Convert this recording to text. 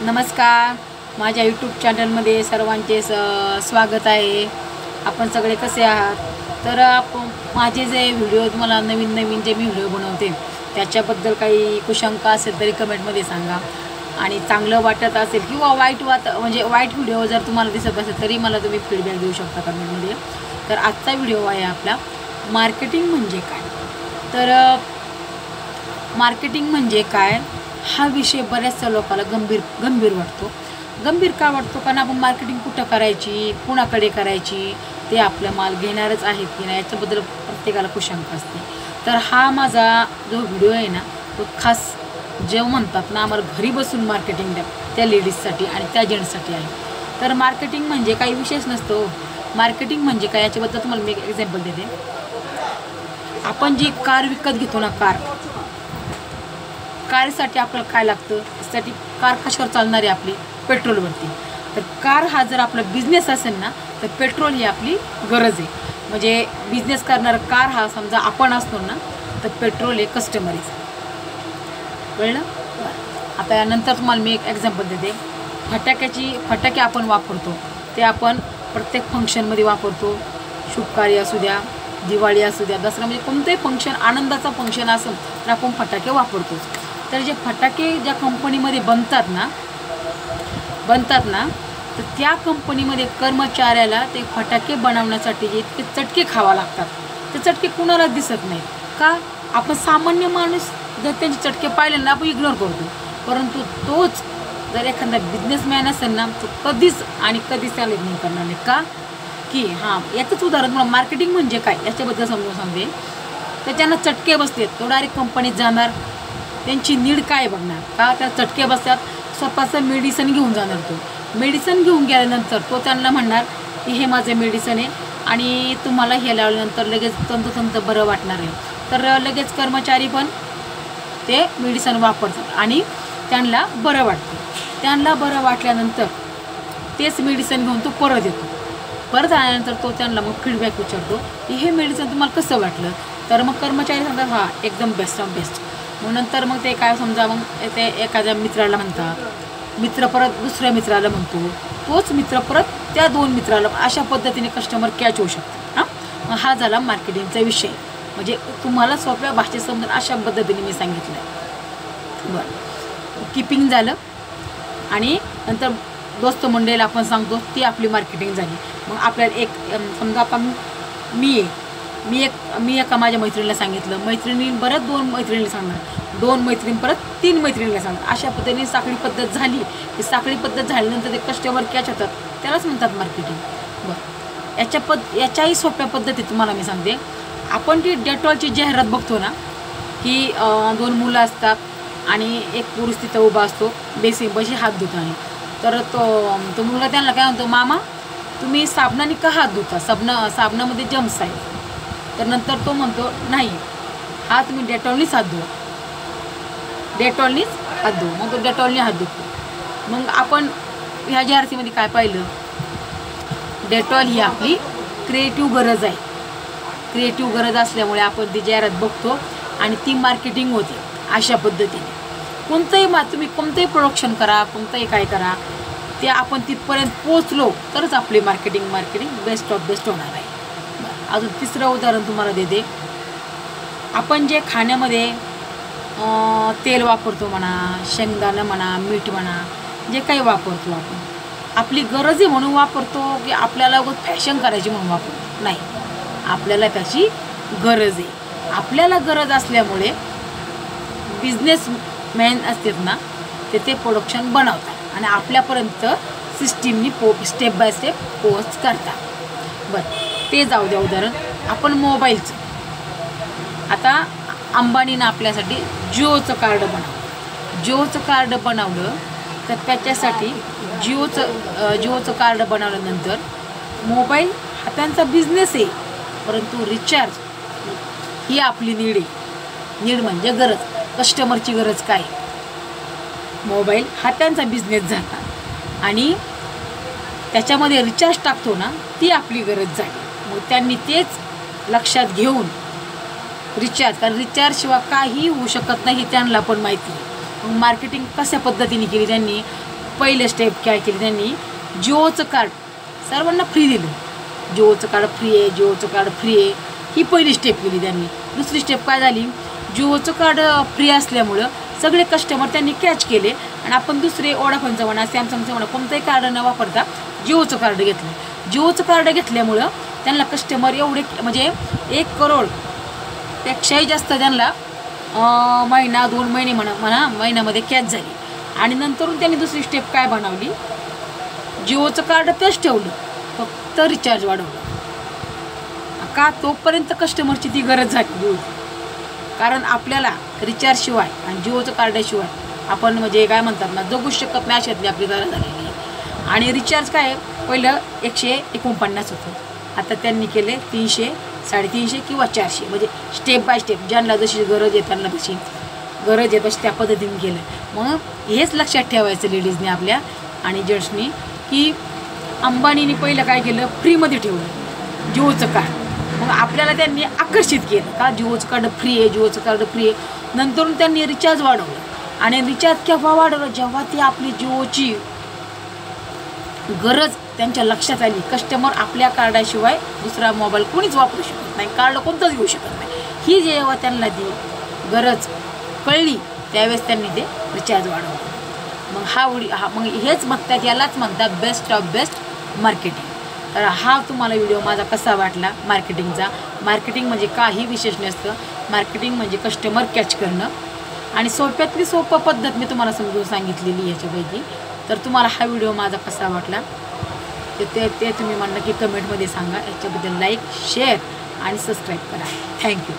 नमस्कार, माझ्या यूट्यूब चॅनलमध्ये सर्वांचे स्वागत आहे। आपण सगळे कसे आहात? तर माझे जे व्हिडिओ तुम्हाला नवीन जे मी व्हिडिओ बनवते त्याच्याबद्दल काही कुशंका असेल तरी कमेंटमध्ये सांगा। आणि चांगलं वाटत असेल किंवा वाईट वाईट व्हिडिओ जर तुम्हाला दिसत असेल तरी मला तुम्ही फीडबॅक देऊ शकता कमेंटमध्ये। तर आजचा व्हिडिओ आहे आपला मार्केटिंग म्हणजे काय। तर मार्केटिंग म्हणजे काय हा विषय बऱ्याचशा लोकांना गंभीर वाटतो। गंभीर का वाटतो? कारण आपण मार्केटिंग कुठं करायची, कुणाकडे करायची, ते आपला माल घेणारच आहेत की नाही याच्याबद्दल प्रत्येकाला कुशंका असते। तर हा माझा जो व्हिडिओ आहे ना तो खास जे म्हणतात ना आम्हाला घरी बसून मार्केटिंग द्या त्या लेडीजसाठी आणि त्या जेंट्ससाठी आहे। तर मार्केटिंग म्हणजे काही विशेष नसतो। मार्केटिंग म्हणजे काय याच्याबद्दल तुम्हाला मी एक एक्झाम्पल देते। आपण जी कार विकत घेतो ना, कारसाठी आपल्याला काय लागतं? त्यासाठी कार कशावर चालणार आहे? आपली पेट्रोलवरती। तर कार हा जर आपला बिझनेस असेल ना तर पेट्रोल ही आपली गरज आहे। म्हणजे बिझनेस करणारा कार हा समजा आपण असतो ना तर पेट्रोल हे कस्टमर आहे। कळलं? आता यानंतर तुम्हाला मी एक एक्झाम्पल देते। फटाके आपण वापरतो ते आपण प्रत्येक फंक्शनमध्ये वापरतो। शुभकार्य असू द्या, दिवाळी असू द्या, दसरा, म्हणजे कोणतेही फंक्शन, आनंदाचा फंक्शन असेल तर आपण फटाके वापरतोच। तर जे फटाके ज्या कंपनीमध्ये बनतात ना तर त्या कंपनीमध्ये कर्मचाऱ्याला ते फटाके बनवण्यासाठी इतके चटके खावा लागतात। ते चटके कुणाला दिसत नाहीत का? आपण सामान्य माणूस जर त्यांचे चटके पाहिले ना आपण इग्नोर करतो, परंतु तोच जर एखादा बिझनेसमॅन असेल ना तो कधीच त्याला इग्नोर करणार नाही का? की याचंच उदाहरण मला मार्केटिंग म्हणजे काय याच्याबद्दल समजून सांगते। तर त्यांना चटके बसलेत तो डायरेक्ट कंपनीत जाणार, त्यांची नीड काय बघणार का? त्या चटके बसतात, स्वतःचं मेडिसिन घेऊन जाणार। तो मेडिसिन घेऊन गेल्यानंतर तो त्यांना म्हणणार की हे माझं मेडिसिन आहे आणि तुम्हाला हे लावल्यानंतर लगेच तंतोतंत बरं वाटणार आहे। तर लगेच कर्मचारी पण ते मेडिसिन वापरतात आणि त्यांना बरं वाटतं। त्यांना बरं वाटल्यानंतर तेच मेडिसिन घेऊन तो परत येतो। परत आल्यानंतर तो त्यांना मग फीडबॅक विचारतो की हे मेडिसिन तुम्हाला कसं वाटलं? तर मग कर्मचारी सांगतात एकदम बेस्ट ऑफ बेस्ट। मग नंतर मग ते काय समजा मग ते एखाद्या मित्राला म्हणतात, मित्र परत दुसऱ्या मित्राला म्हणतो, तोच मित्र परत त्या 2 मित्राला, अशा पद्धतीने कस्टमर कॅच होऊ शकतात। मग हा झाला मार्केटिंगचा विषय। म्हणजे तुम्हाला सोप्या भाषेत समजून अशा पद्धतीने मी सांगितलं आहे। बरं, किपिंग झालं आणि नंतर दोस्त मंडळीला आपण सांगतो ती आपली मार्केटिंग झाली। मग आपल्याला एक समजा आपण मी एका माझ्या मैत्रिणीला सांगितलं, मैत्रिणी परत 2 मैत्रिणीला सांगणार, 2 मैत्रिणी परत 3 मैत्रिणीला सांगणार। अशा पद्धतीने साखळी पद्धत झाली। की साखळी पद्धत झाल्यानंतर ते कस्टमर कॅच होतात, त्यालाच म्हणतात मार्केटिंग। बरं, याच्याही सोप्या पद्धती तुम्हाला मी सांगते। आपण ती डेटॉलची जाहिरात बघतो ना की 2 मुलं असतात आणि एक पुरुष तिथं उभा असतो बेसिनपाशी हात धुताना। तर तो मुलगा त्यांना काय म्हणतो, मामा तुम्ही साबणाने का हात धुता? साबणामध्ये जम्स आहे। तर नंतर तो म्हणतो नाही, तुम्ही डेटॉलनीच हात धुवा, डेटॉलनीच हात धुवा। मग तो डेटॉलनी हात धुतो। मग आपण ह्या जाहिरातीमध्ये काय पाहिलं? डेटॉल ही आपली क्रिएटिव्ह गरज आहे। क्रिएटिव्ह गरज असल्यामुळे आपण ती जाहिरात बघतो आणि ती मार्केटिंग होते अशा पद्धतीने। तुम्ही कोणतंही प्रोडक्शन करा, कोणतंही काय करा, ते आपण तिथपर्यंत पोचलो तरच आपली मार्केटिंग बेस्ट ऑफ बेस्ट होणार आहे। अजून तिसरं उदाहरण तुम्हाला देते। आपण जे खाण्यामध्ये तेल वापरतो म्हणा, शेंगदाणा म्हणा, मीठ म्हणा, जे काही वापरतो आपण आपली गरज आहे म्हणून वापरतो की आपल्याला फॅशन करायची म्हणून वापरतो? नाही, आपल्याला त्याची गरज आहे। आपल्याला गरज असल्यामुळे बिझनेसमॅन असतात ना ते प्रोडक्शन बनवतात आणि आपल्यापर्यंत सिस्टीमनी स्टेप बाय स्टेप पोस्ट करतात। बरं, ते जाऊ द्या उदाहरण। आपण मोबाईलचं, आता अंबानीनं आपल्यासाठी जिओचं कार्ड बनवलं तर त्याच्यासाठी जिओचं कार्ड बनवल्यानंतर मोबाईल हा त्यांचा बिझनेस आहे, परंतु रिचार्ज ही आपली नीड आहे। नीड म्हणजे गरज, कस्टमरची गरज काय? मोबाईल हा त्यांचा बिझनेस झाला आणि त्याच्यामध्ये रिचार्ज टाकतो ना ती आपली गरज झाली। मग त्यांनी तेच लक्षात घेऊन कारण रिचार्ज शिवाय काही होऊ शकत नाही त्यांना पण माहिती आहे। मग मार्केटिंग कशा पद्धतीने केली त्यांनी? पहिलं स्टेप काय केली त्यांनी, जिओचं कार्ड सर्वांना फ्री दिलं. जिओचं कार्ड फ्री आहे, जिओचं कार्ड फ्री आहे, ही पहिली स्टेप केली त्यांनी. दुसरी स्टेप काय झाली, जिओचं कार्ड फ्री असल्यामुळं सगळे कस्टमर त्यांनी कॅच केले आणि आपण दुसरे वोडाफोनचं म्हणा, सॅमसंगचं म्हणा, कोणतंही कार्ड न वापरता जिओचं कार्ड घेतलं. जिओचं कार्ड घेतल्यामुळं त्यांना कस्टमर एवढे म्हणजे 1 करोडपेक्षाही जास्त त्यांना महिना 2 महिने म्हणा महिन्यामध्ये कॅच झाली. आणि नंतरून त्यांनी दुसरी स्टेप काय बनवली, जिओचं कार्ड तेच ठेवलं, फक्त रिचार्ज वाढवलं. का, तोपर्यंत कस्टमरची ती गरज झाली होती. कारण आपल्याला रिचार्जशिवाय आणि जिओचं कार्डाशिवाय आपण म्हणजे काय म्हणतात ना, जगू शकत नाही अशातली आपली गरज झालेली आहे. आणि रिचार्ज काय पहिलं 149 होतं, आता त्यांनी केले 300, 350 किंवा 400, म्हणजे स्टेप बाय स्टेप ज्यांना जशी गरज आहे त्यांना तशी गरज आहे तशी त्या पद्धतीने केलं. मग हेच लक्षात ठेवायचं लेडीजने आपल्या आणि जेंट्सनी, की अंबानीने पहिलं काय केलं, फ्रीमध्ये ठेवलं जिओचं कार्ड. मग आपल्याला त्यांनी आकर्षित केलं का, जिओचं कार्ड फ्री आहे, जिओचं कार्ड फ्री आहे. नंतरून त्यांनी रिचार्ज वाढवलं आणि रिचार्ज केव्हा वाढवलं, जेव्हा ती आपली जिओची गरज त्यांच्या लक्षात आली. कस्टमर आपल्या कार्डाशिवाय दुसरा मोबाईल कोणीच वापरू शकत नाही, कार्ड कोणतंच घेऊ शकत नाही, ही जेव्हा त्यांना ती गरज कळली त्यावेळेस त्यांनी ते रिचार्ज वाढवलं. मग हेच म्हणतात, यालाच म्हणतात बेस्ट ऑफ बेस्ट मार्केटिंग. तर हा तुम्हाला व्हिडिओ माझा कसा वाटला मार्केटिंगचा. मार्केटिंग म्हणजे काही विशेष नसतं, मार्केटिंग म्हणजे कस्टमर कॅच करणं आणि सोप्यातली सोपं पद्धत मी तुम्हाला समजून सांगितलेली याच्यापैकी. तर तुम्हाला हा व्हिडिओ माझा कसा वाटला ते तुम्ही मला नक्की कमेंटमध्ये सांगा. याच्याबद्दल लाईक, शेअर आणि सबस्क्राईब करा. थँक्यू.